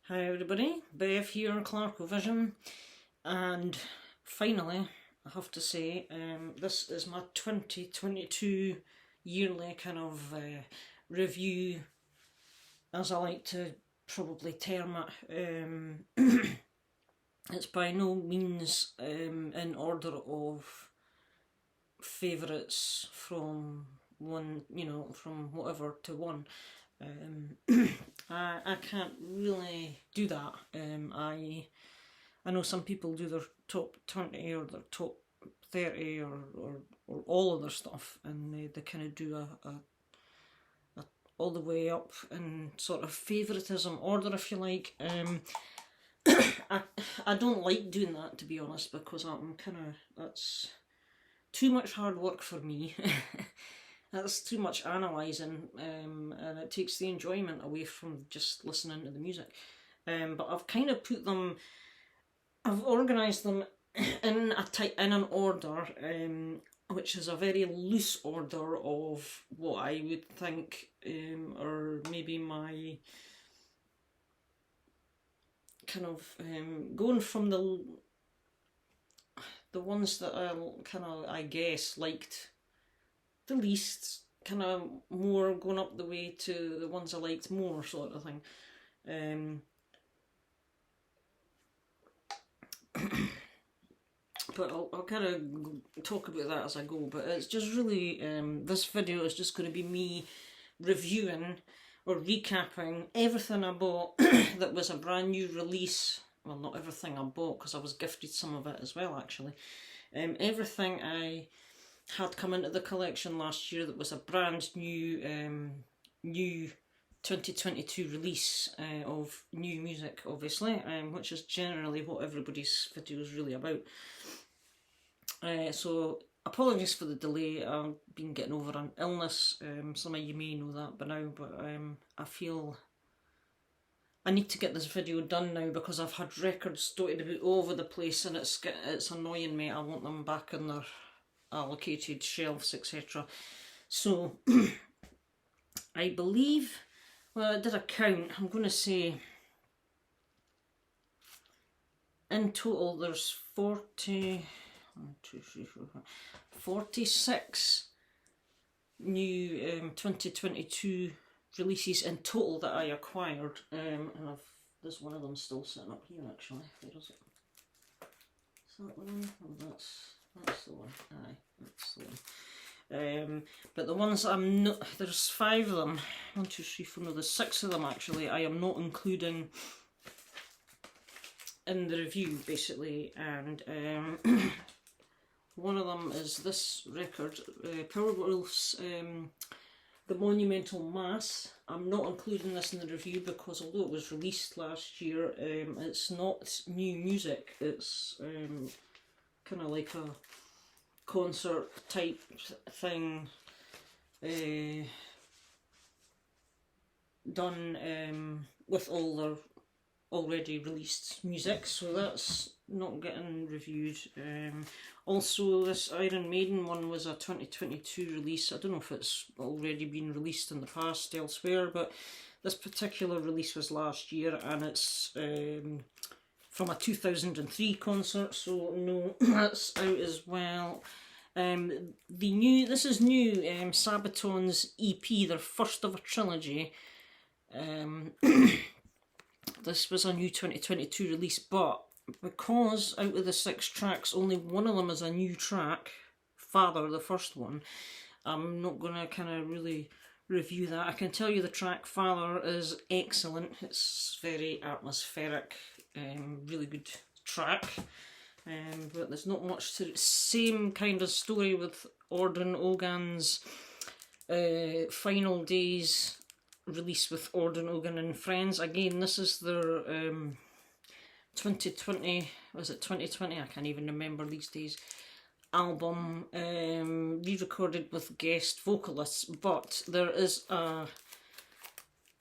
Hi everybody, Bev here, Clarkovision, and finally, I have to say, this is my 2022 yearly kind of review, as I like to probably term it. It's by no means in order of favourites from one, from whatever to one. I can't really do that. I know some people do their top 20 or their top 30 or all of their stuff, and they kind of do a all the way up in sort of favouritism order, if you like. I don't like doing that, to be honest, because that's too much hard work for me. That's too much analysing, and it takes the enjoyment away from just listening to the music. But I've kind of I've organised them in an order, which is a very loose order of what I would think, or maybe my kind of going from the ones that I guess liked the least, kind of more going up the way to the ones I liked more, sort of thing. But I'll kind of talk about that as I go. But it's just really, this video is just going to be me reviewing or recapping everything I bought that was a brand new release. Well, not everything I bought, because I was gifted some of it as well, actually. Everything I had come into the collection last year that was a brand new 2022 release of new music, obviously, which is generally what everybody's video is really about. So apologies for the delay. I've been getting over an illness. Some of you may know that by now, but I feel I need to get this video done now, because I've had records dotted about all over the place, and it's annoying me. I want them back in their allocated shelves, etc. So I believe, well, I did a count. I'm going to say in total there's 46 new 2022 releases in total that I acquired, and there's one of them still sitting up here, actually. Where is it? Is that the one? Oh, that's the one. Aye, that's the one. But the ones I'm not, there's 5 of them. 1, 2, 3, 4, no, there's 6 of them actually. I am not including in the review, basically, and one of them is this record, Powerwolf's The Monumental Mass. I'm not including this in the review because although it was released last year, it's not new music. It's kind of like a concert type thing, done with all their already released music, so that's not getting reviewed. Also, this Iron Maiden one was a 2022 release. I don't know if it's already been released in the past elsewhere, but this particular release was last year, and it's from a 2003 concert, so no, that's out as well. This is new, Sabaton's EP, their first of a trilogy. This was a new 2022 release, but because out of the 6 tracks, only one of them is a new track, Father, the first one, I'm not going to kind of really review that. I can tell you the track Father is excellent. It's very atmospheric, really good track. But there's not much to it. Same kind of story with Orden Ogan's Final Days release with Orden Ogan and Friends. Again, this is their 2020, was it 2020? I can't even remember these days. Album, re-recorded with guest vocalists, but there is a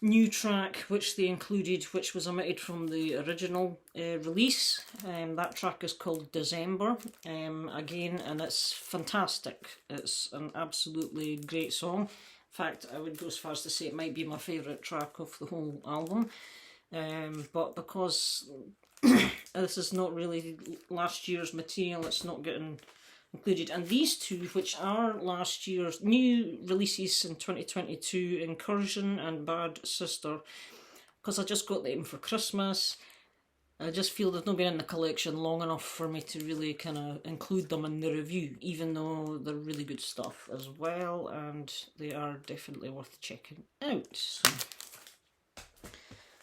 new track which they included, which was omitted from the original release. That track is called December, again, and it's fantastic. It's an absolutely great song. In fact, I would go as far as to say it might be my favourite track of the whole album. But because this is not really last year's material, it's not getting included. And these two, which are last year's new releases in 2022, Incursion and Bad Sister, because I just got them for Christmas, I just feel they've not been in the collection long enough for me to really kind of include them in the review, even though they're really good stuff as well, and they are definitely worth checking out.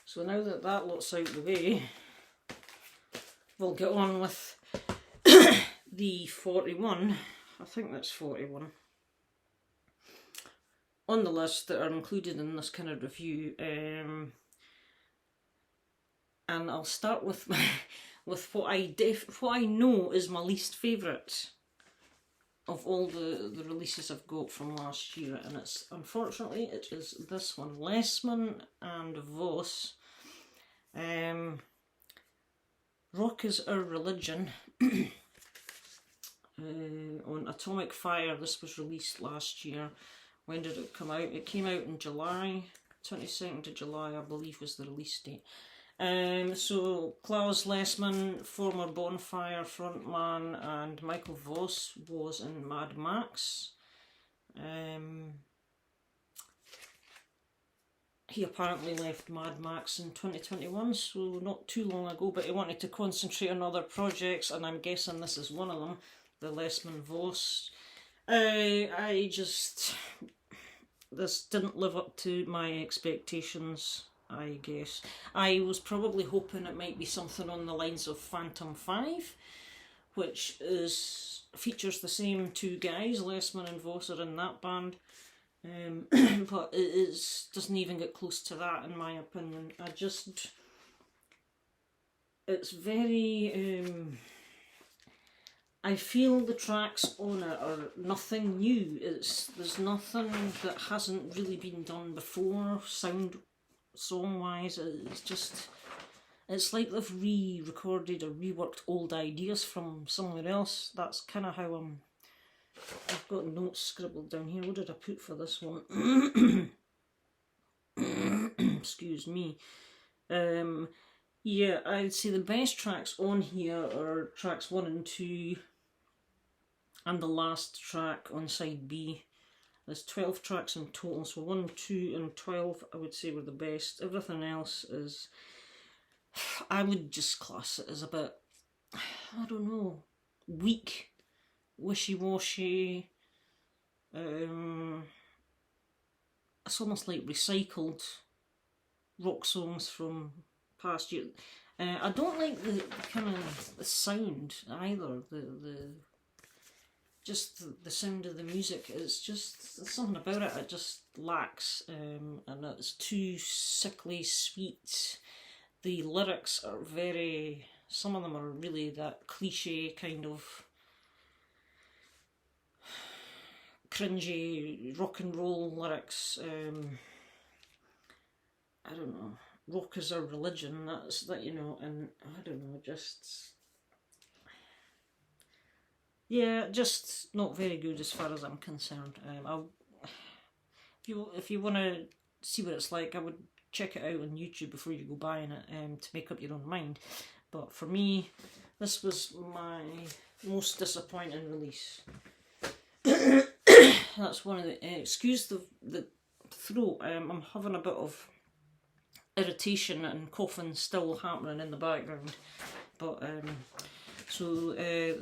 So now that that lot's out the way, we'll get on with the 41, I think that's 41, on the list that are included in this kind of review. And I'll start with with what I know is my least favourite of all the releases I've got from last year, and it's, unfortunately, it is this one, Lessman and Voss. Rock is Our Religion. On Atomic Fire. This was released last year. When did it come out? It came out in July, 22nd of July, I believe, was the release date. So Klaus Lessman, former Bonfire frontman, and Michael Voss was in Mad Max. He apparently left Mad Max in 2021, so not too long ago, but he wanted to concentrate on other projects, and I'm guessing this is one of them, the Lessman Voss. This didn't live up to my expectations, I guess. I was probably hoping it might be something on the lines of Phantom 5, which features the same two guys, Lessman and Voss are in that band. But it doesn't even get close to that, in my opinion. It's very, I feel the tracks on it are nothing new. There's nothing that hasn't really been done before, song-wise. It's like they've re-recorded or reworked old ideas from somewhere else. That's kind of how I've got notes scribbled down here. What did I put for this one? Excuse me. Yeah, I'd say the best tracks on here are tracks 1 and 2, and the last track on side B. There's 12 tracks in total, so 1, 2 and 12 I would say were the best. Everything else is, I would just class it as a bit, I don't know, weak, wishy-washy. It's almost like recycled rock songs from past year. I don't like the kind of the sound either. Just the sound of the music is just, there's something about it. It just lacks, and it's too sickly sweet. The lyrics are very, some of them are really that cliche kind of cringy rock and roll lyrics. I don't know. Rock is our religion. That's that, you know, and I don't know, just. Yeah, just not very good as far as I'm concerned. If you want to see what it's like, I would check it out on YouTube before you go buying it, to make up your own mind. But for me, this was my most disappointing release. That's one of the. Excuse the throat. I'm having a bit of irritation and coughing still happening in the background, but so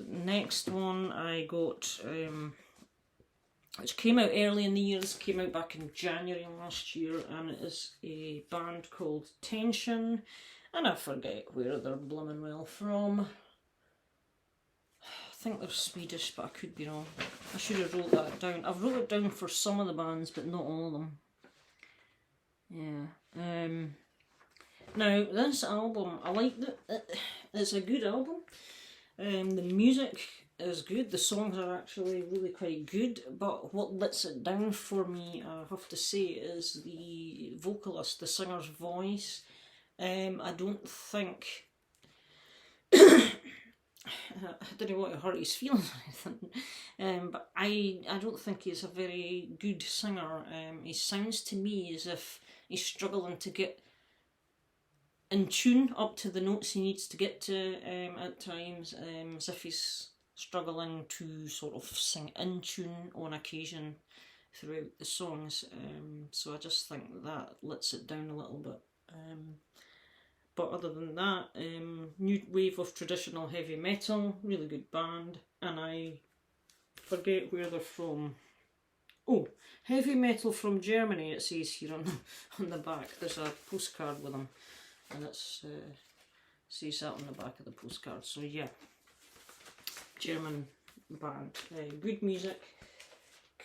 next one I got, which came out early in the year. This came out back in January last year, and it is a band called Tension, and I forget where they're blooming well from. I think they're Swedish, but I could be wrong. I should have wrote that down. I've wrote it down for some of the bands, but not all of them. Yeah. Now this album, I liked it. It's a good album. The music is good. The songs are actually really quite good. But what lets it down for me, I have to say, is the vocalist, the singer's voice. I don't think. I didn't want to hurt his feelings or anything, but I don't think he's a very good singer. He sounds to me as if he's struggling to get in tune up to the notes he needs to get to at times, as if he's struggling to sort of sing in tune on occasion throughout the songs. So I just think that lets it down a little bit. But other than that, new wave of traditional heavy metal, really good band, and I forget where they're from. Oh, heavy metal from Germany, it says here on the back. There's a postcard with them, and it says that on the back of the postcard. So yeah, German band. Good music,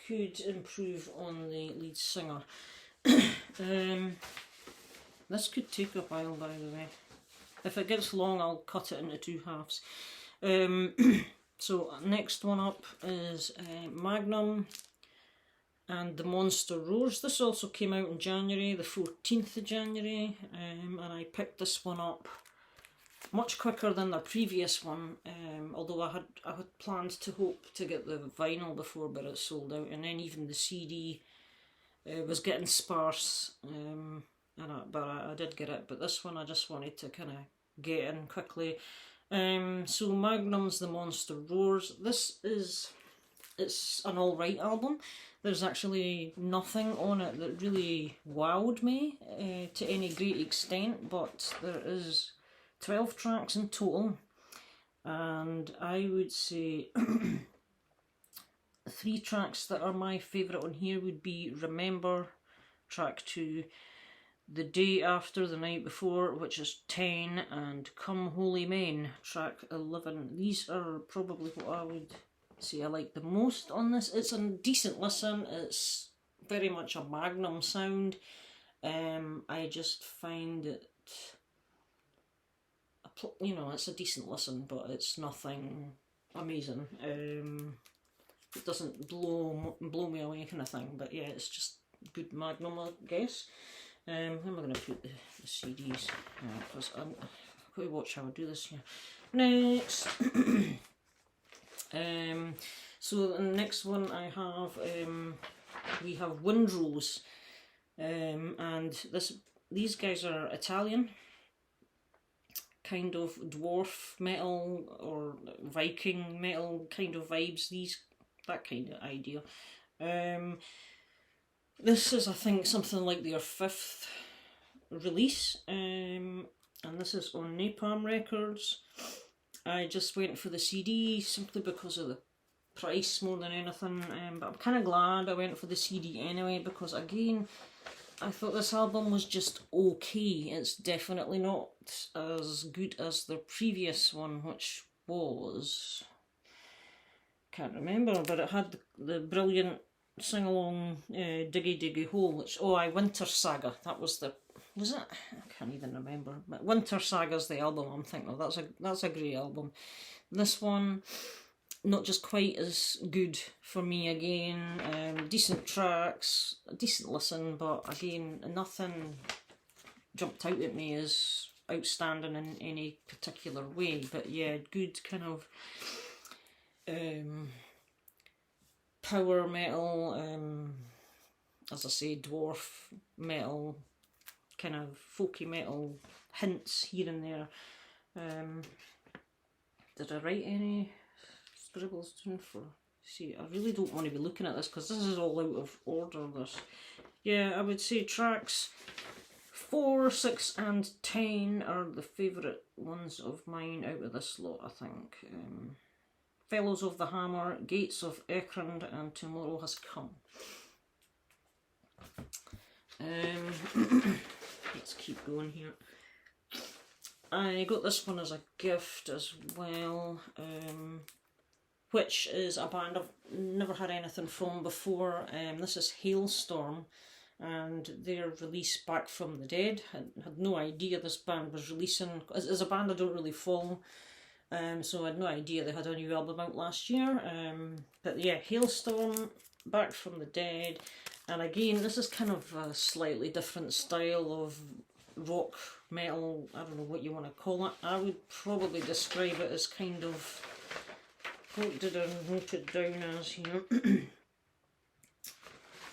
could improve on the lead singer. This could take a while, by the way. If it gets long, I'll cut it into 2 halves. So next one up is Magnum and The Monster Roars. This also came out in January, the 14th of January, and I picked this one up much quicker than the previous one, although I had planned to hope to get the vinyl before, but it sold out, and then even the CD was getting sparse, but I did get it. But this one I just wanted to kind of get in quickly. So Magnum's The Monster Roars. It's an alright album. There's actually nothing on it that really wowed me to any great extent, but there is 12 tracks in total, and I would say 3 tracks that are my favourite on here would be Remember, track 2, The Day After, The Night Before, which is 10, and Come Holy Men, track 11. These are probably what I would say I like the most on this. It's a decent listen, it's very much a Magnum sound. I just find it, you know, it's a decent listen, but it's nothing amazing. It doesn't blow me away kind of thing, but yeah, it's just good Magnum, I guess. Where am I going to put the CDs? Because I've got to watch how I do this here. Next. So the next one I have, we have Windrose, and these guys are Italian, kind of dwarf metal or Viking metal kind of vibes, that kind of idea. This is, I think, something like their 5th release, and this is on Napalm Records. I just went for the CD simply because of the price more than anything, but I'm kind of glad I went for the CD anyway, because again, I thought this album was just okay. It's definitely not as good as the previous one, which was, can't remember, but it had the brilliant sing-along Diggy Diggy Hole, which, Winter Saga, that was it? I can't even remember. But Winter Saga's the album I'm thinking of. That's a great album. This one, not just quite as good for me again. Decent tracks, a decent listen, but again, nothing jumped out at me as outstanding in any particular way. But yeah, good kind of power metal, as I say, dwarf metal, kind of folky metal hints here and there. Did I write any scribbles down for? See, I really don't want to be looking at this because this is all out of order. Yeah, I would say tracks 4, 6 and 10 are the favourite ones of mine out of this lot, I think. Fellows of the Hammer, Gates of Ekrond, and Tomorrow Has Come. Let's keep going here. I got this one as a gift as well, which is a band I've never had anything from before. This is Hailstorm, and their release Back from the Dead. I had no idea this band was releasing. As a band I don't really follow, so I had no idea they had a new album out last year. But yeah, Hailstorm, Back from the Dead, and again this is kind of a slightly different style of rock, metal, I don't know what you want to call it. I would probably describe it as kind of, what did I note it down as here?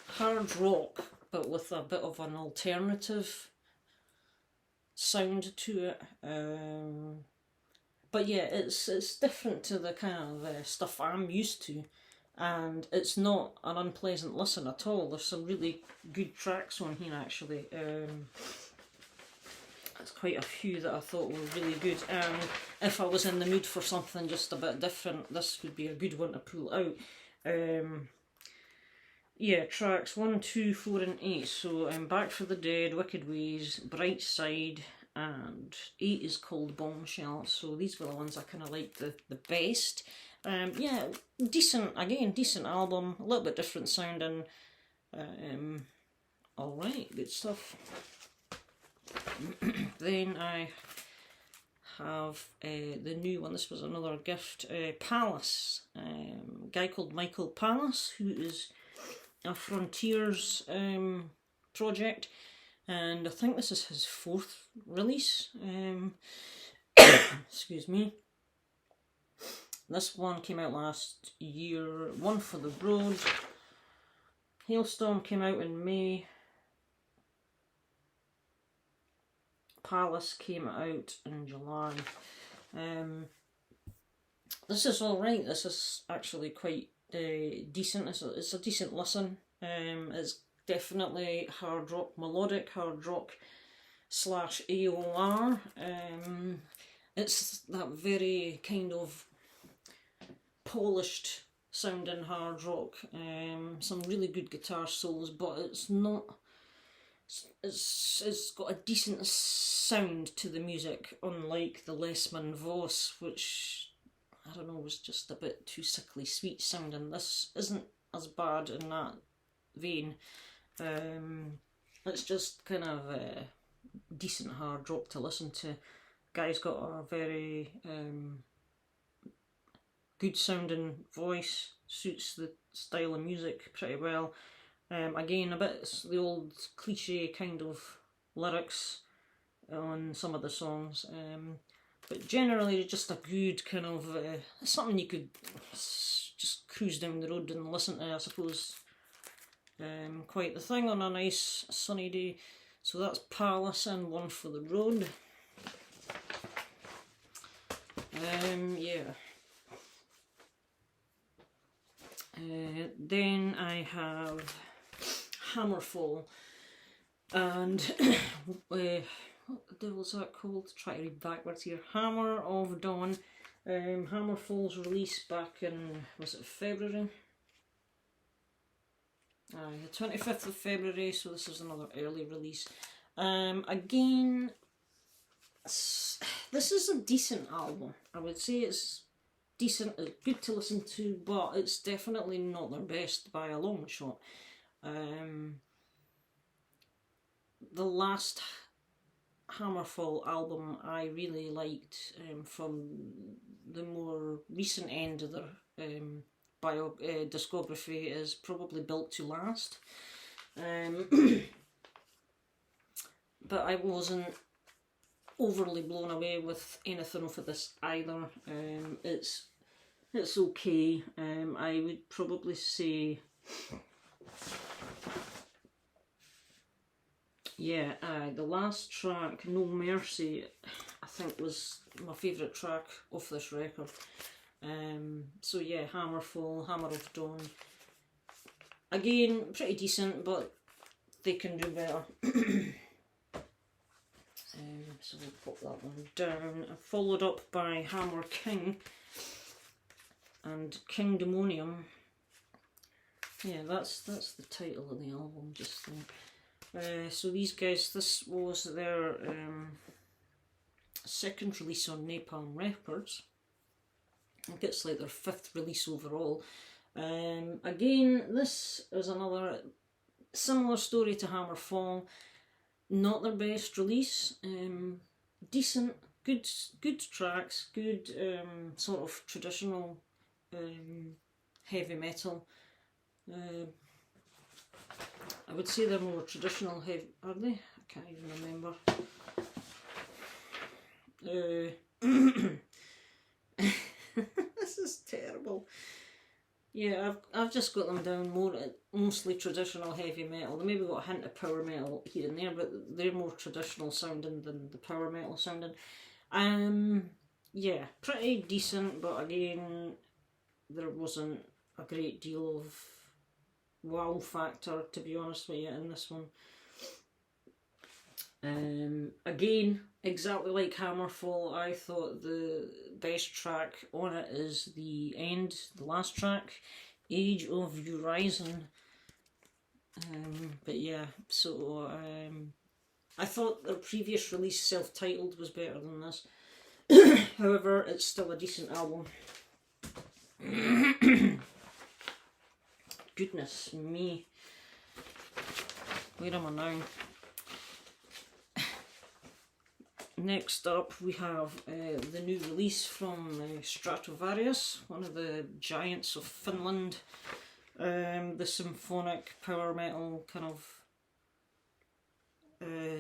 Hard rock, but with a bit of an alternative sound to it. But yeah, it's different to the kind of stuff I'm used to, and it's not an unpleasant listen at all. There's some really good tracks on here actually. There's quite a few that I thought were really good, and if I was in the mood for something just a bit different, this would be a good one to pull out. Yeah, tracks 1, 2, 4 and 8. So Back for the Dead, Wicked Ways, Bright Side, and 8 is called Bombshell. So these were the ones I kind of liked the best. Yeah, decent album, a little bit different sounding. Alright, good stuff. Then I have the new one. This was another gift. Palace. Guy called Michael Palace, who is a Frontiers project, and I think this is his 4th release. Excuse me. This one came out last year. One for the Road. Hailstorm came out in May. Palace came out in July. This is alright. This is actually quite decent. It's a decent listen. It's definitely hard rock, melodic hard rock / AOR. It's that very kind of polished sounding hard rock. Some really good guitar solos, but it's not. It's got a decent sound to the music, unlike the Lessman Voss, which I don't know, was just a bit too sickly sweet sounding. This isn't as bad in that vein. It's just kind of a decent hard rock to listen to. Guy's got a very good sounding voice, suits the style of music pretty well. Again, a bit the old cliche kind of lyrics on some of the songs. But generally just a good kind of, something you could just cruise down the road and listen to, I suppose. Quite the thing on a nice sunny day. So that's Palace and One for the Road. Yeah. Then I have Hammerfall, and what the devil's that called? Try to read backwards here. Hammer of Dawn. Hammerfall's released back in, was it February? The 25th of February, so this is another early release. Again, this is a decent album. I would say it's decent, it's good to listen to, but it's definitely not their best by a long shot. The last Hammerfall album I really liked, from the more recent end of their discography, is probably Built to Last. But I wasn't overly blown away with anything off of this either. It's okay. I would probably say, yeah, the last track, No Mercy, I think was my favourite track off this record. So yeah, Hammerfall, Hammer of Dawn. Again, pretty decent, but they can do better. So we'll put that one down. Followed up by Hammer King and Kingdemonium. Yeah, that's the title of the album, just there. So these guys, this was their second release on Napalm Records. I think it's like their 5th release overall. Again, this is another similar story to Hammerfall. Not their best release. Decent, good tracks, good sort of traditional heavy metal. I would say they're more traditional heavy, are they? I can't even remember. This is terrible. Yeah, I've just got them down more mostly traditional heavy metal. They maybe got a hint of power metal here and there, but they're more traditional sounding than the power metal sounding. Yeah, pretty decent, but again, there wasn't a great deal of wow factor, to be honest with you, in this one. Again, exactly like Hammerfall, I thought the best track on it is the end, the last track, Age of Urizen. But yeah, so I thought their previous release, self-titled, was better than this. However, it's still a decent album. Goodness me. Where am I now? Next up, we have the new release from Stratovarius, one of the giants of Finland. The symphonic power metal kind of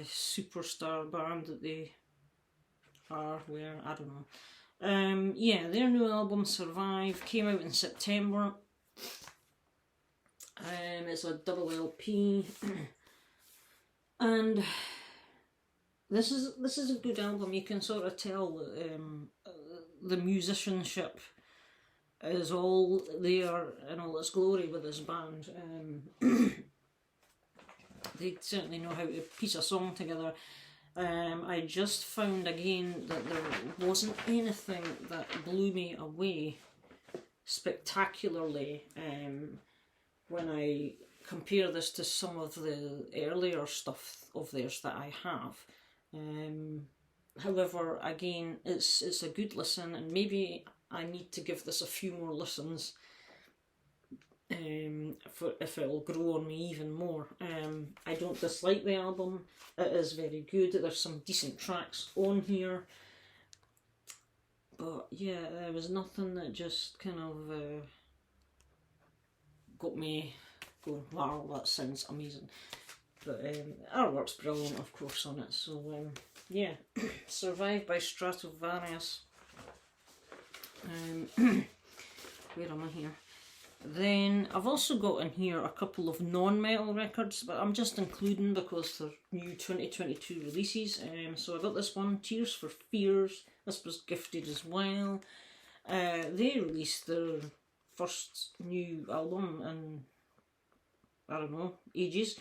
superstar band that they are, where, I don't know. Yeah, their new album, Survive, came out in September. It's a double LP. And this is a good album. You can sort of tell that the musicianship is all there in all its glory with this band. They certainly know how to piece a song together. I just found again that there wasn't anything that blew me away spectacularly when I compare this to some of the earlier stuff of theirs that I have. However, again, it's a good listen, and maybe I need to give this a few more listens if it'll grow on me even more. I don't dislike the album. It is very good. There's some decent tracks on here. But yeah, there was nothing that just kind of got me going, wow, that sounds amazing. But artwork's brilliant, of course, on it. So yeah, Survive by Stratovarius. Where am I here? Then I've also got in here a couple of non-metal records, but I'm just including because they're new 2022 releases. So I got this one, Tears for Fears. This was gifted as well. They released their first new album in, I don't know, ages,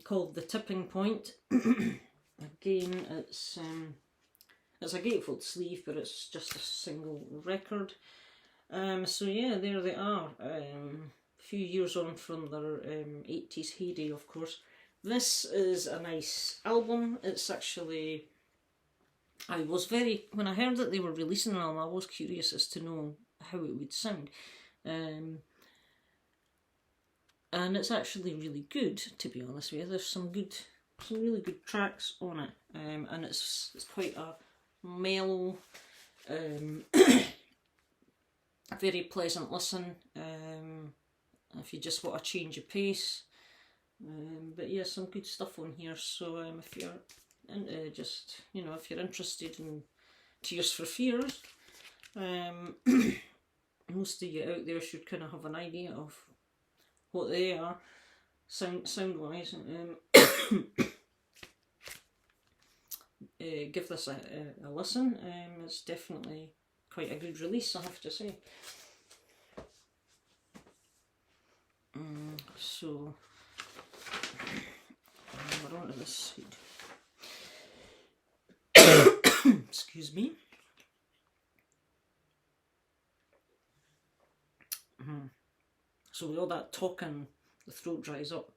called The Tipping Point. Again, it's a gatefold sleeve, but it's just a single record. So yeah, there they are. A few years on from their 80s heyday, of course. This is a nice album. It's actually, when I heard that they were releasing an album, I was curious as to know how it would sound. And it's actually really good, to be honest with you. There's some really good tracks on it. And it's quite a mellow, a very pleasant listen if you just want a change of pace. But yeah, some good stuff on here. So if you're into just, if you're interested in Tears for Fears, most of you out there should kind of have an idea of what they are sound wise. Give this a listen. It's definitely quite a good release, I have to say. So we're on to this side. Excuse me. So with all that talking, the throat dries up.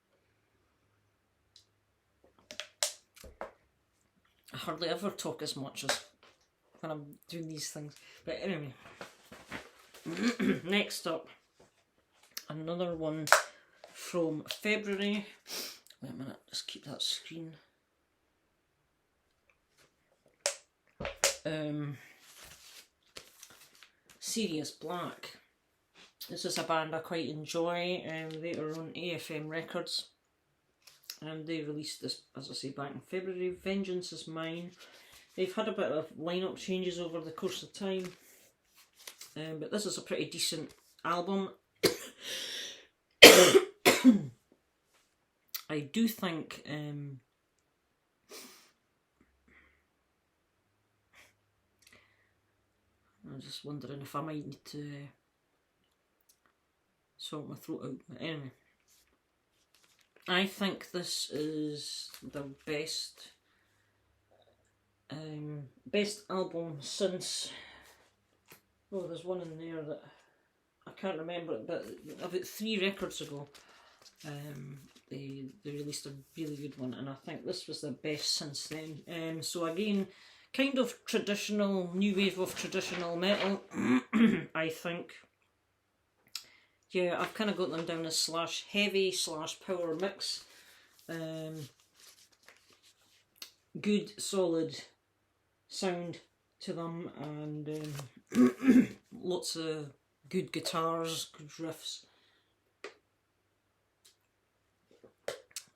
I hardly ever talk as much as when I'm doing these things. But anyway, next up, another one from February. Wait a minute, just keep that screen. Sirius Black. This is a band I quite enjoy. They are on AFM Records. And they released this, as I say, back in February. Vengeance Is Mine. They've had a bit of lineup changes over the course of time. But this is a pretty decent album. I do think I'm just wondering if I might need to sort my throat out. But anyway, I think this is the best album since. Oh, there's one in there that I can't remember it, but about 3 records ago, they released a really good one, and I think this was the best since then. So again, kind of traditional, new wave of traditional metal, I think. Yeah, I've kind of got them down as slash heavy slash power mix. Good solid sound to them, and lots of good guitars, good riffs.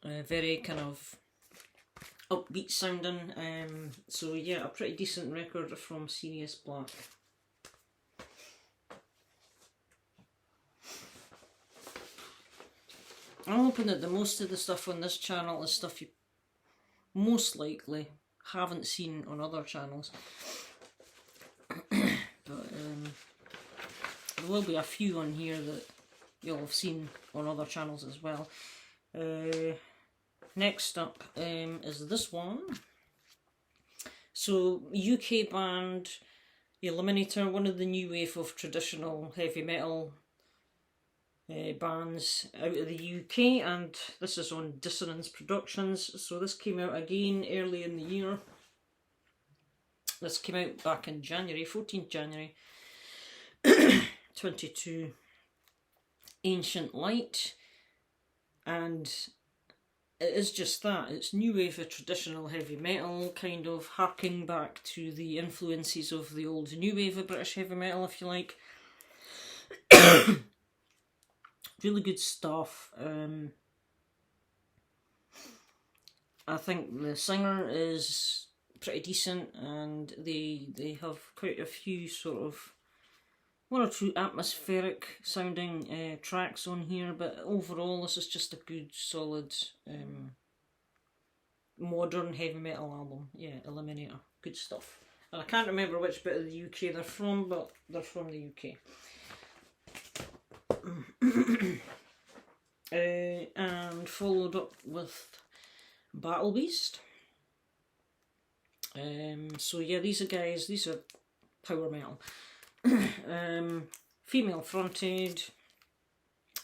Very kind of upbeat sounding. So yeah, a pretty decent record from Sirius Black. I'm hoping that the most of the stuff on this channel is stuff you most likely haven't seen on other channels. But there will be a few on here that you'll have seen on other channels as well. Next up is this one. So, UK band Eliminator, one of the new wave of traditional heavy metal bands out of the UK, and this is on Dissonance Productions. So this came out again early in the year. This came out back in January, 14th January 22. Ancient Light, and it is just that. It's new wave of traditional heavy metal, kind of harking back to the influences of the old new wave of British heavy metal, if you like. Really good stuff. I think the singer is pretty decent, and they have quite a few sort of 1 or 2 atmospheric sounding tracks on here, but overall this is just a good solid modern heavy metal album. Yeah, Eliminator, good stuff. And I can't remember which bit of the UK they're from, but they're from the UK. And followed up with Battle Beast. So yeah, these are power metal. Female fronted.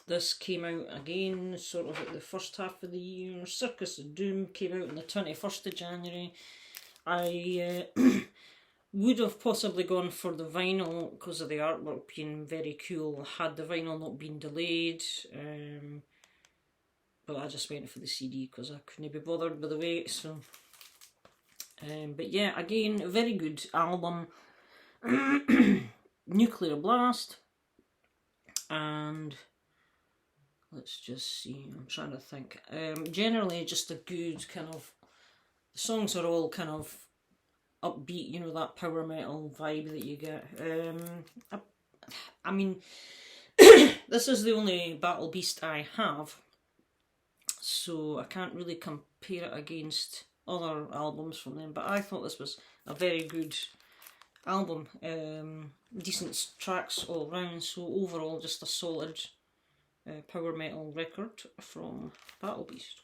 This came out again sort of at the first half of the year. Circus of Doom came out on the 21st of January. I would have possibly gone for the vinyl because of the artwork being very cool had the vinyl not been delayed, but I just went for the CD because I couldn't be bothered with the wait. So but yeah, again, a very good album. Nuclear Blast, and let's just see, I'm trying to think. Generally just a good kind of, the songs are all kind of upbeat, you know, that power metal vibe that you get. I mean, this is the only Battle Beast I have, so I can't really compare it against other albums from them, but I thought this was a very good album. Decent tracks all round, so overall just a solid power metal record from Battle Beast.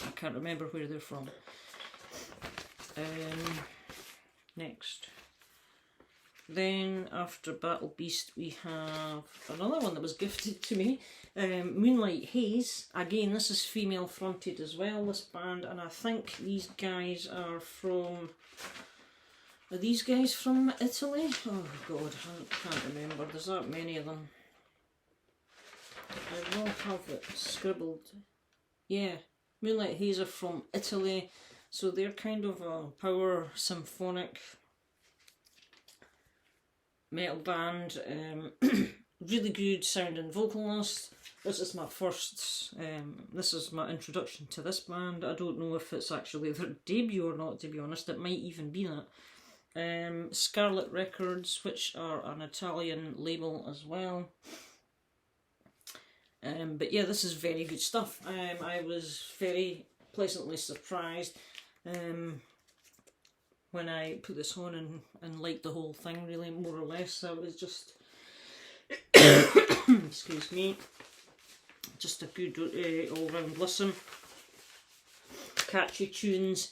I can't remember where they're from. Next, then after Battle Beast we have another one that was gifted to me, Moonlight Haze. Again, this is female fronted as well, this band, and I think these guys are from, are these guys from Italy? Oh god, I can't remember, there's that many of them. I will have it scribbled. Yeah, Moonlight Haze are from Italy, so they're kind of a power symphonic metal band. Really good sounding vocalist. This is my first, this is my introduction to this band. I don't know if it's actually their debut or not, to be honest. It might even be that. Scarlet Records, which are an Italian label as well. But yeah, this is very good stuff. I was very pleasantly surprised when I put this on and liked the whole thing, really, more or less. So it was just, excuse me, just a good all-round listen. Catchy tunes,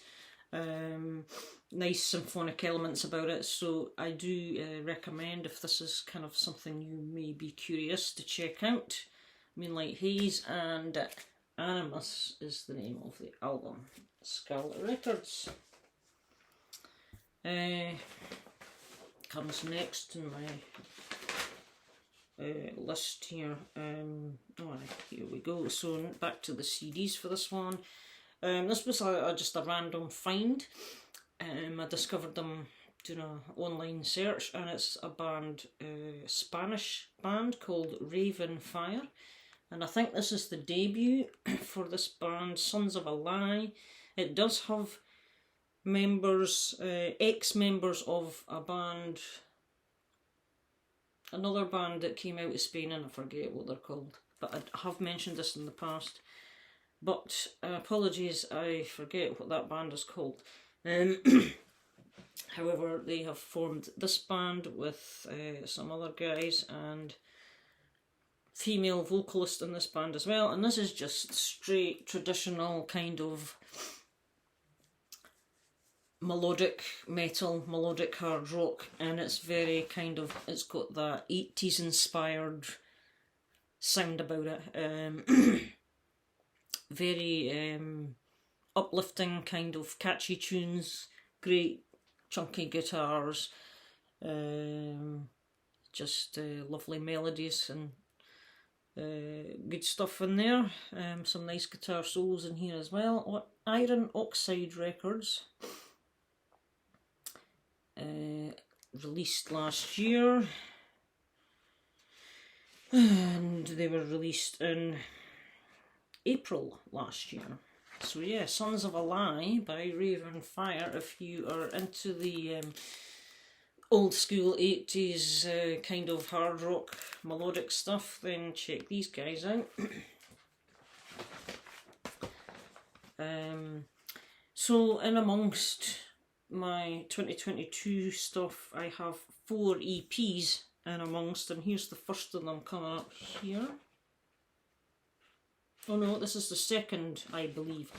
nice symphonic elements about it, so I do recommend, if this is kind of something you may be curious to check out. Moonlight Haze and Animus is the name of the album. Scarlet Records. Comes next in my list here. Here we go. So back to the CDs for this one. This was just a random find. I discovered them doing an online search, and it's a band, Spanish band called Raven Fire, and I think this is the debut for this band, Sons of a Lie. It does have members, ex-members of a band, another band that came out of Spain, and I forget what they're called, but I have mentioned this in the past. But apologies, I forget what that band is called. However, they have formed this band with some other guys and female vocalist in this band as well. And this is just straight traditional kind of melodic metal, melodic hard rock, and it's very kind of, it's got that 80s inspired sound about it. Very uplifting, kind of catchy tunes, great chunky guitars, just lovely melodies and good stuff in there. Some nice guitar solos in here as well. Iron Oxide Records, released last year, and they were released in April last year. So yeah, Sons of a Lie by Raven Fire. If you are into the old school 80s kind of hard rock melodic stuff, then check these guys out. So in amongst my 2022 stuff, I have 4 EPs in amongst, and here's the first of them coming up here. Oh no, this is the second, I believe,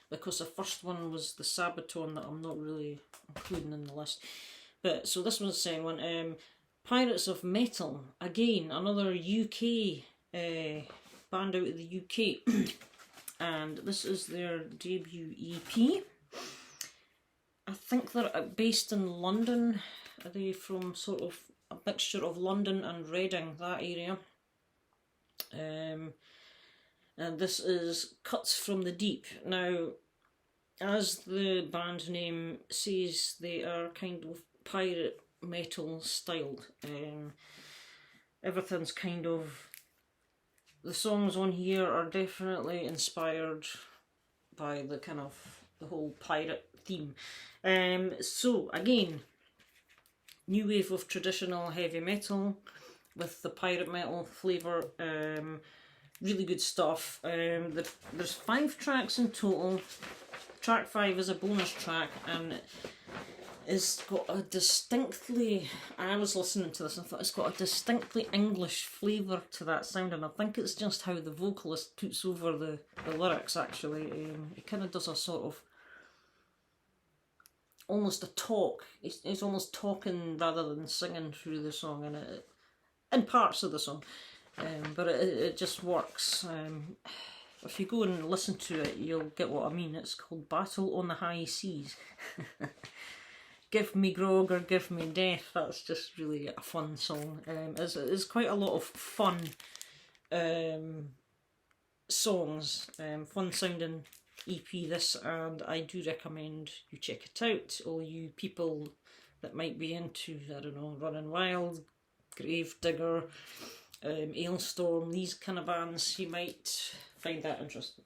because the first one was the Sabaton that I'm not really including in the list. But so this one's the second one. Pirates of Metal, again, another UK band out of the UK, and this is their debut EP. I think they're based in London. Are they from sort of a mixture of London and Reading, that area? And this is Cuts from the Deep. Now, as the band name says, they are kind of pirate metal styled. Everything's kind of, the songs on here are definitely inspired by the kind of the whole pirate theme. So again, new wave of traditional heavy metal with the pirate metal flavour. Really good stuff. There's 5 tracks in total. Track 5 is a bonus track, and it's got a distinctly, I was listening to this and thought it's got a distinctly English flavour to that sound, and I think it's just how the vocalist puts over the lyrics actually. It kind of does a sort of, almost a talk. It's almost talking rather than singing through the song, and in parts of the song. But it just works. If you go and listen to it, you'll get what I mean. It's called Battle on the High Seas. Give me grog or give me death. That's just really a fun song. It's quite a lot of fun songs. Fun sounding EP this, and I do recommend you check it out. All you people that might be into, I don't know, Running Wild, Gravedigger, Ailstorm, these kind of bands, you might find that interesting.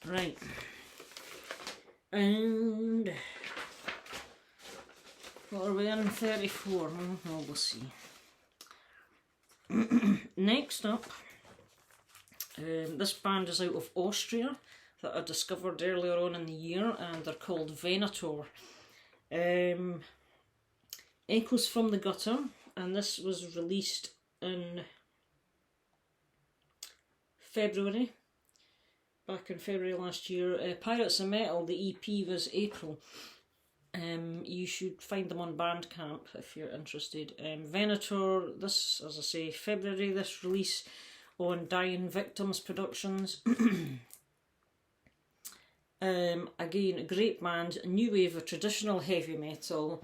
Right, and What are we in? 34. Well, we'll see. Next up, this band is out of Austria that I discovered earlier on in the year, and they're called Venator. Echoes from the Gutter, and this was released in February, back in February last year. Pirates of Metal, the EP was April. You should find them on Bandcamp if you're interested. Venator, this, as I say, February, this release on Dying Victims Productions. Again, a great band, a new wave of traditional heavy metal,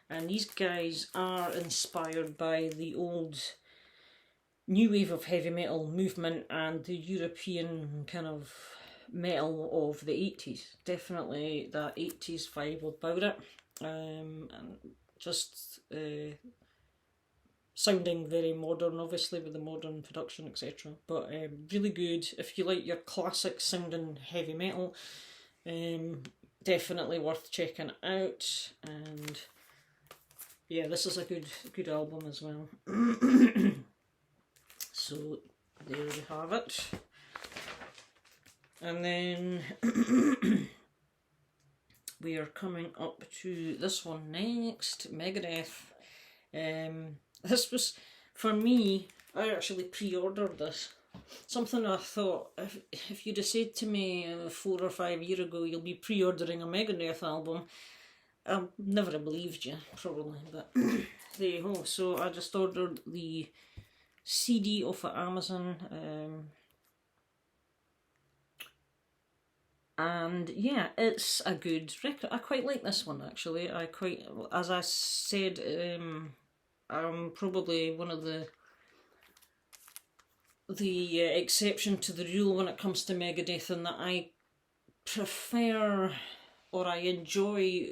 and these guys are inspired by the old new wave of heavy metal movement and the European kind of metal of the 80s. Definitely that 80s vibe about it, and just sounding very modern, obviously, with the modern production, etc. But really good if you like your classic sounding heavy metal. Definitely worth checking out, and yeah, this is a good album as well. So there we have it. And then we are coming up to this one next, Megadeth. This was, for me, I actually pre-ordered this. Something I thought, if you'd have said to me 4 or 5 years ago, you'll be pre-ordering a Megadeth album, I never have believed you, probably, but there you go. So I just ordered the CD off of Amazon, and yeah, it's a good record. I quite like this one, actually. As I said, I'm probably one of the exception to the rule when it comes to Megadeth, in that I prefer, or I enjoy,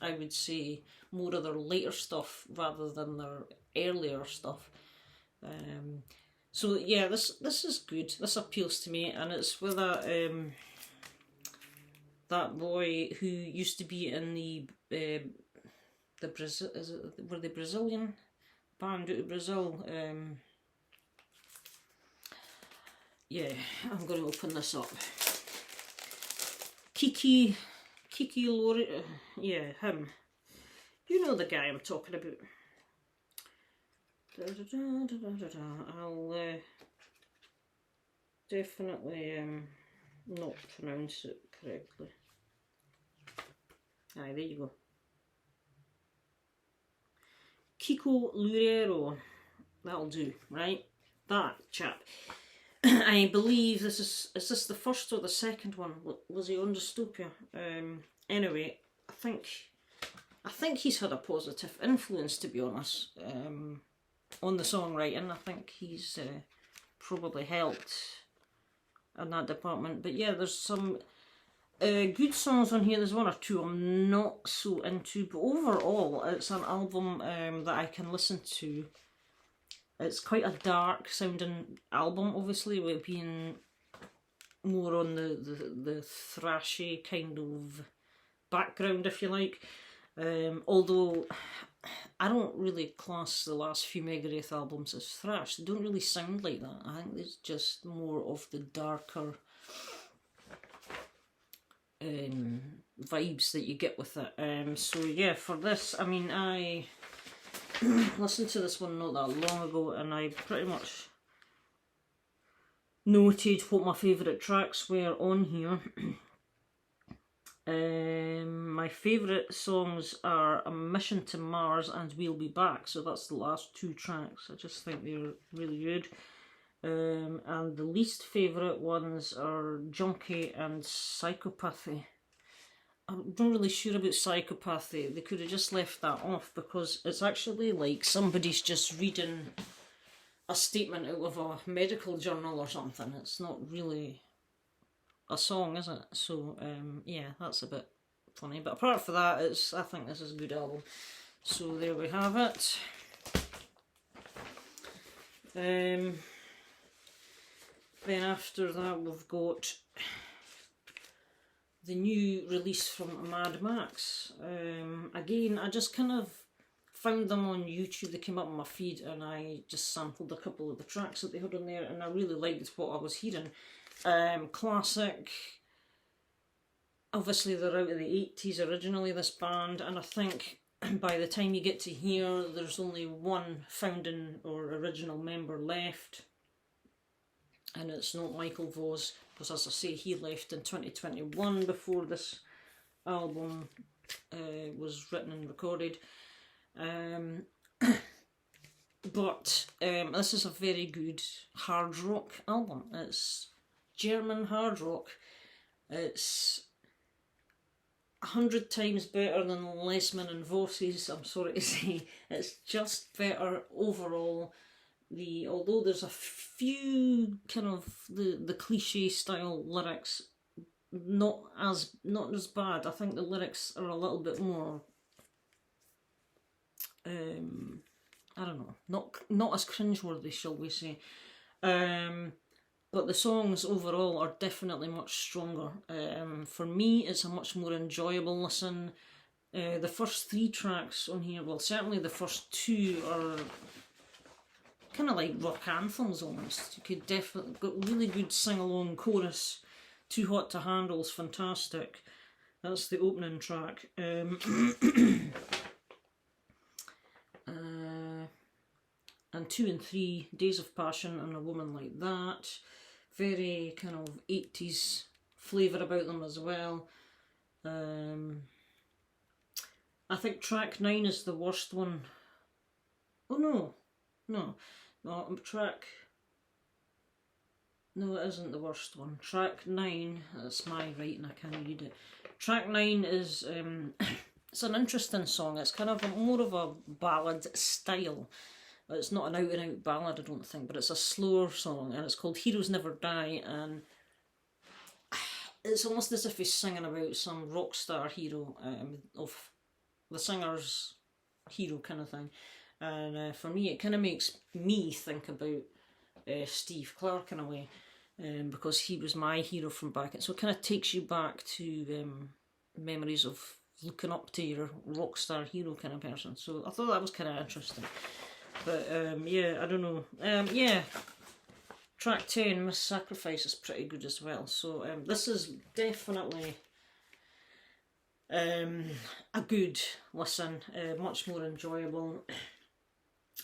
I would say, more of their later stuff rather than their earlier stuff. So yeah, this is good. This appeals to me, and it's with that boy who used to be in the Brazil, were they Brazilian band out of Brazil? Yeah, I'm going to open this up. Kiki Lori, yeah, him. You know the guy I'm talking about. I'll definitely not pronounce it correctly. Aye, there you go. Kiko Loureiro. That'll do, right? That chap. I believe is this the first or the second one? Was he on Dystopia? Anyway, I think he's had a positive influence, to be honest, on the songwriting. I think he's probably helped in that department. But yeah, there's some good songs on here. There's one or two I'm not so into, but overall it's an album that I can listen to. It's quite a dark sounding album, obviously, with being more on the thrashy kind of background, if you like. Although I don't really class the last few Megadeth albums as thrash. They don't really sound like that. I think it's just more of the darker vibes that you get with it. So yeah, for this, I mean, I listened to this one not that long ago, and I pretty much noted what my favourite tracks were on here. My favourite songs are A Mission to Mars and We'll Be Back, so that's the last 2 tracks. I just think they're really good. And the least favourite ones are Junkie and Psychopathy. I'm not really sure about Psychopathy. They could have just left that off, because it's actually like somebody's just reading a statement out of a medical journal or something. It's not really a song, is it? So yeah, that's a bit funny. But apart from that, I think this is a good album. So there we have it. Then after that, we've got the new release from Mad Max. Again, I just kind of found them on YouTube. They came up on my feed, and I just sampled a couple of the tracks that they had on there, and I really liked what I was hearing. Classic. Obviously, they're out of the 80s originally, this band, and I think by the time you get to here, there's only one founding or original member left, and it's not Michael Voss, because as I say, he left in 2021 before this album was written and recorded. But this is a very good hard rock album. It's German hard rock. It's 100 times better than Lesman and Voss's, I'm sorry to say. It's just better overall. Although there's a few kind of the cliche style lyrics, not as bad. I think the lyrics are a little bit more I don't know, not as cringeworthy, shall we say. But the songs overall are definitely much stronger. For me, it's a much more enjoyable listen. The first 3 tracks on here, well, certainly the first 2 are kind of like rock anthems almost. You could definitely got really good sing-along chorus. Too Hot to Handle's fantastic. That's the opening track. And 2 and 3, Days of Passion and A Woman Like That. Very kind of 80s flavour about them as well. I think track 9 is the worst one. Oh no, no, it isn't the worst one. Track 9, that's my writing, I can't read it. Track 9 is, it's an interesting song. It's kind of more of a ballad style. It's not an out-and-out ballad, I don't think, but it's a slower song, and it's called Heroes Never Die, and it's almost as if he's singing about some rock star hero, of the singer's hero kind of thing. And for me, it kind of makes me think about Steve Clark in a way, because he was my hero from back. So it kind of takes you back to memories of looking up to your rock star hero kind of person. So I thought that was kind of interesting. But yeah, I don't know. Yeah, track 10, Miss Sacrifice, is pretty good as well. So this is definitely a good listen, much more enjoyable.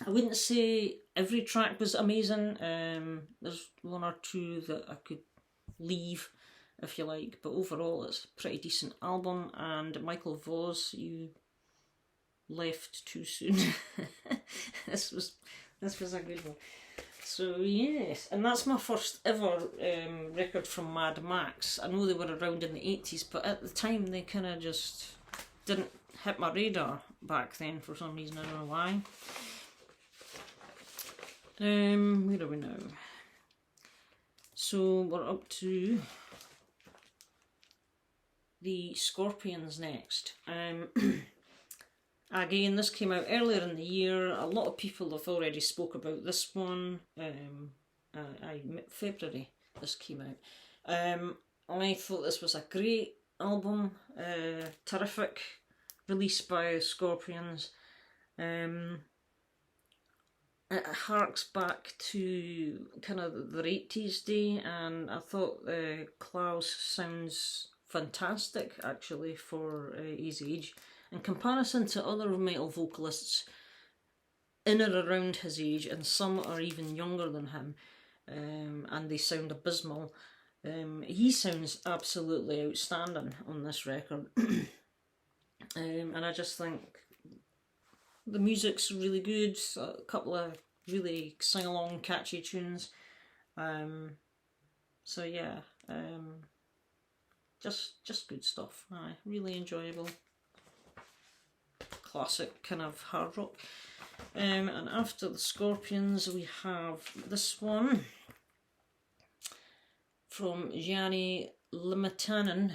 I wouldn't say every track was amazing. There's 1 or 2 that I could leave, if you like, but overall it's a pretty decent album. And Michael Voss, you left too soon. This was a good one. So yes, and that's my first ever record from Mad Max. I know they were around in the 80s, but at the time they kind of just didn't hit my radar back then for some reason. I don't know why. Where are we now? So we're up to the Scorpions next. Again, this came out earlier in the year. A lot of people have already spoke about this one. February this came out. I thought this was a great album, terrific release by Scorpions. It harks back to kind of their 80s day, and I thought Klaus sounds fantastic actually for his age. In comparison to other metal vocalists in or around his age, and some are even younger than him, and they sound abysmal, he sounds absolutely outstanding on this record. And I just think the music's really good, a couple of really sing-along catchy tunes. So yeah, just good stuff. Really enjoyable. Classic kind of hard rock. And after the Scorpions we have this one from Jani Limatainen.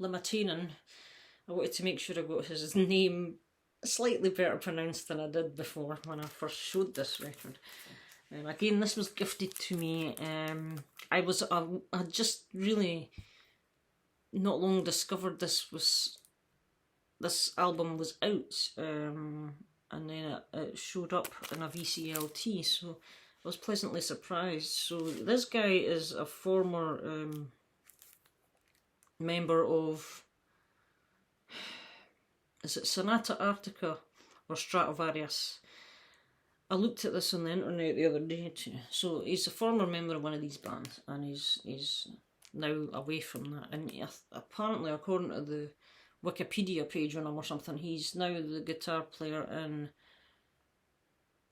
I wanted to make sure I got his name slightly better pronounced than I did before when I first showed this record. Again, this was gifted to me. I had just really not long discovered this album was out. and then it showed up in a VCLT, so I was pleasantly surprised. So this guy is a former member of, is it Sonata Arctica or Stratovarius? I looked at this on the internet the other day too. So he's a former member of one of these bands, and he's now away from that. And apparently, according to the Wikipedia page on him or something, he's now the guitar player in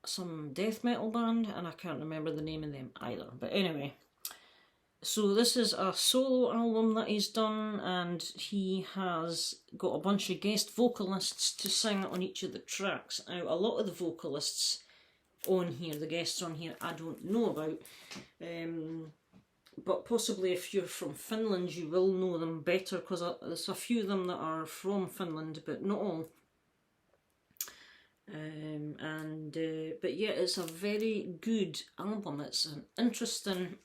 some death metal band, and I can't remember the name of them either. But anyway, so this is a solo album that he's done, and he has got a bunch of guest vocalists to sing on each of the tracks. Now, a lot of the vocalists on here, the guests on here, I don't know about, but possibly if you're from Finland you will know them better, because there's a few of them that are from Finland, but not all. But yeah, it's a very good album. It's an interesting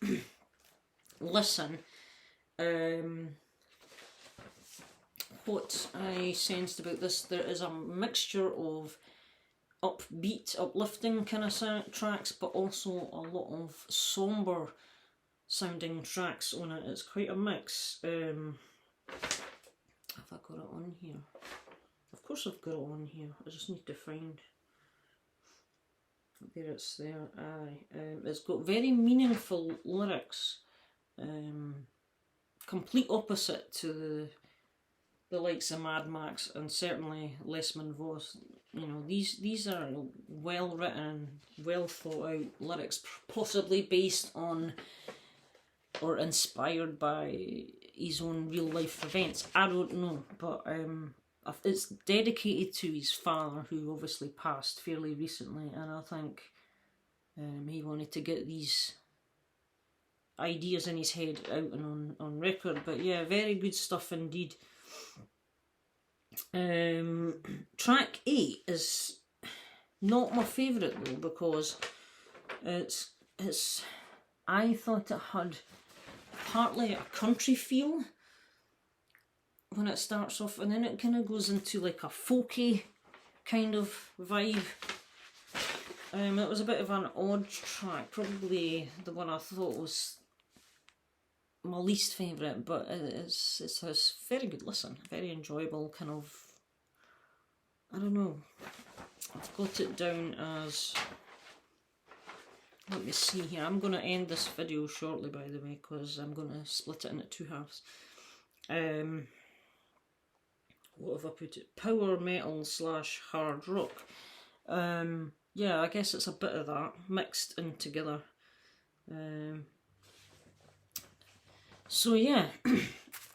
listen. What I sensed about this, there is a mixture of upbeat, uplifting kind of tracks, but also a lot of somber sounding tracks on it. It's quite a mix. Have I got it on here? Of course I've got it on here. I just need to find. There, it's there. Aye. It's got very meaningful lyrics. Complete opposite to the likes of Mad Max and certainly Les Mon Voix. You know, these are well written, well thought out lyrics, possibly based on or inspired by his own real life events. I don't know, but it's dedicated to his father, who obviously passed fairly recently, and I think he wanted to get these ideas in his head out and on record. But yeah, very good stuff indeed. Track 8 is not my favourite though, because it's I thought it had partly a country feel when it starts off, and then it kind of goes into like a folky kind of vibe. It was a bit of an odd track, probably the one I thought was my least favourite, but it's a very good listen, very enjoyable kind of, I don't know, I've got it down as, let me see here, I'm going to end this video shortly by the way, because I'm going to split it into 2 halves. What have I put it? Power metal / hard rock. Yeah, I guess it's a bit of that mixed in together. So yeah,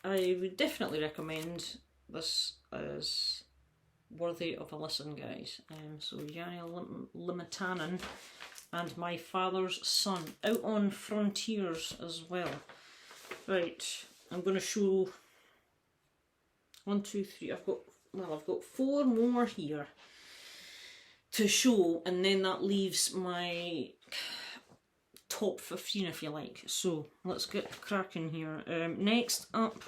I would definitely recommend this as worthy of a listen, guys. So Jani Limitanen and My Father's Son, out on Frontiers as well. Right, I'm going to show 1, 2, 3. I've got 4 more here to show, and then that leaves my top 15 if you like. So let's get cracking here. Next up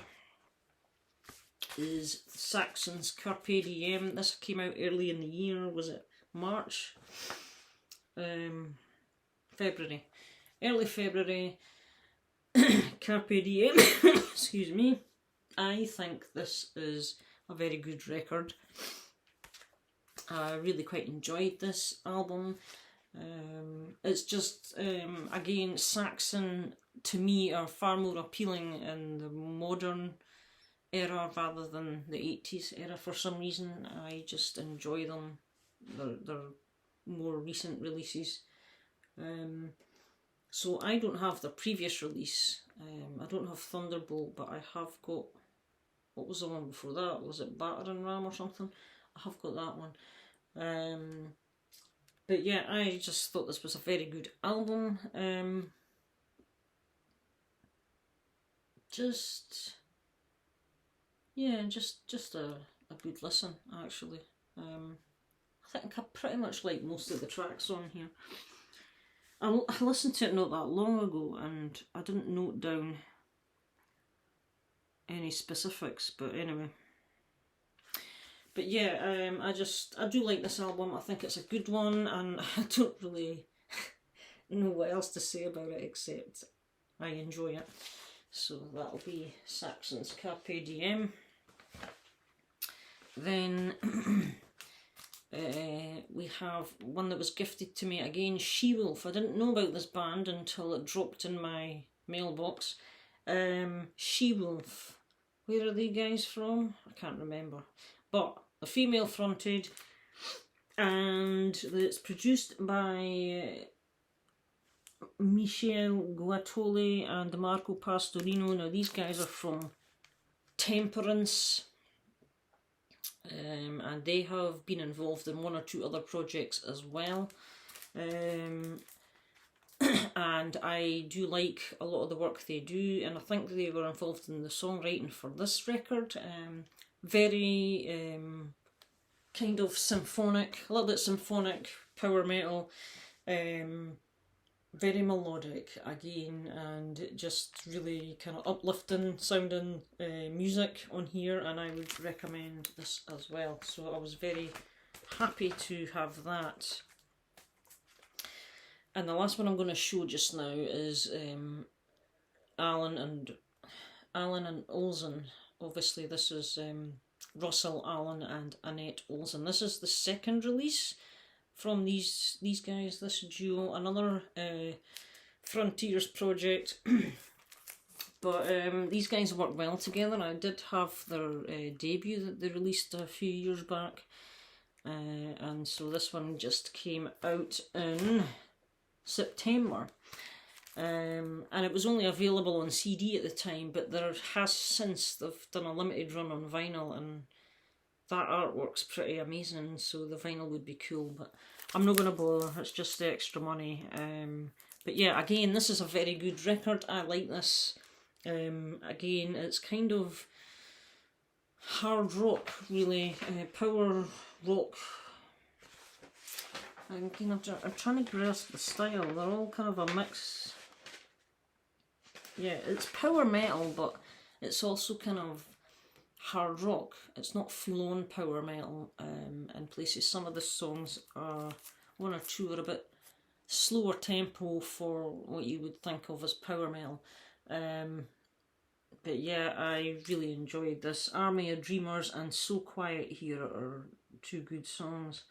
is Saxon's Carpe Diem. This came out early in the year. Was it March? February. Early February. Carpe Diem. Excuse me. I think this is a very good record. I really quite enjoyed this album. It's just, again, Saxon to me are far more appealing in the modern era rather than the 80s era for some reason. I just enjoy them. They're more recent releases. So I don't have the previous release. I don't have Thunderbolt, but I have got, what was the one before that? Was it Battering Ram or something? I have got that one. But yeah, I just thought this was a very good album. Just a good listen, actually. I think I pretty much like most of the tracks on here. I listened to it not that long ago, and I didn't note down any specifics, but anyway. But yeah, I do like this album. I think it's a good one, and I don't really know what else to say about it except I enjoy it. So that'll be Saxon's Carpe Diem. Then we have one that was gifted to me again, She-Wolf. I didn't know about this band until it dropped in my mailbox. She-Wolf. Where are they guys from? I can't remember. But a female fronted, and it's produced by Michel Guatoli and Marco Pastorino. Now these guys are from Temperance, and they have been involved in one or two other projects as well. And I do like a lot of the work they do, and I think they were involved in the songwriting for this record. Very kind of symphonic, a little bit symphonic, power metal, very melodic again, and just really kind of uplifting sounding music on here, and I would recommend this as well. So I was very happy to have that. And the last one I'm going to show just now is Alan and Olsen. Obviously this is Russell Allen and Annette Olsen. This is the second release from these guys, this duo, another Frontiers project. But these guys work well together. I did have their debut that they released a few years back, and so this one just came out in September, and it was only available on CD at the time, but there has since, they've done a limited run on vinyl, and that artwork's pretty amazing, so the vinyl would be cool, but I'm not going to bother, it's just the extra money. But yeah, again, this is a very good record. I like this. Again, it's kind of hard rock, really, power rock. I'm trying to grasp the style. They're all kind of a mix. Yeah, it's power metal, but it's also kind of hard rock. It's not full-on power metal in places. Some of the songs are, one or two are a bit slower tempo for what you would think of as power metal. But yeah, I really enjoyed this. Army of Dreamers and So Quiet Here are two good songs.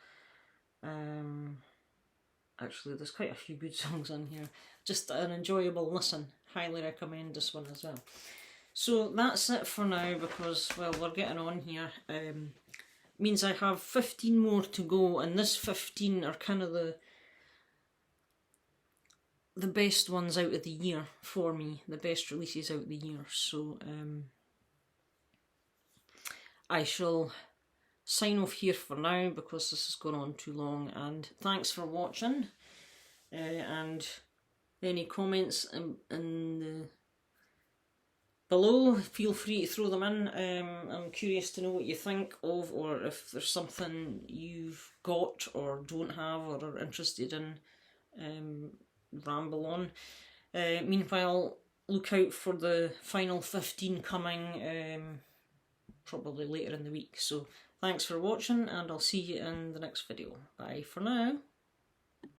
Actually, there's quite a few good songs on here. Just an enjoyable listen. Highly recommend this one as well. So that's it for now, because, well, we're getting on here. Means I have 15 more to go, and this 15 are kind of the best ones out of the year for me, the best releases out of the year. So I shall sign off here for now, because this has gone on too long, and thanks for watching, and any comments below, feel free to throw them in. I'm curious to know what you think of, or if there's something you've got or don't have or are interested in. Ramble on. Meanwhile, look out for the final 15 coming probably later in the week. So thanks for watching, and I'll see you in the next video. Bye for now.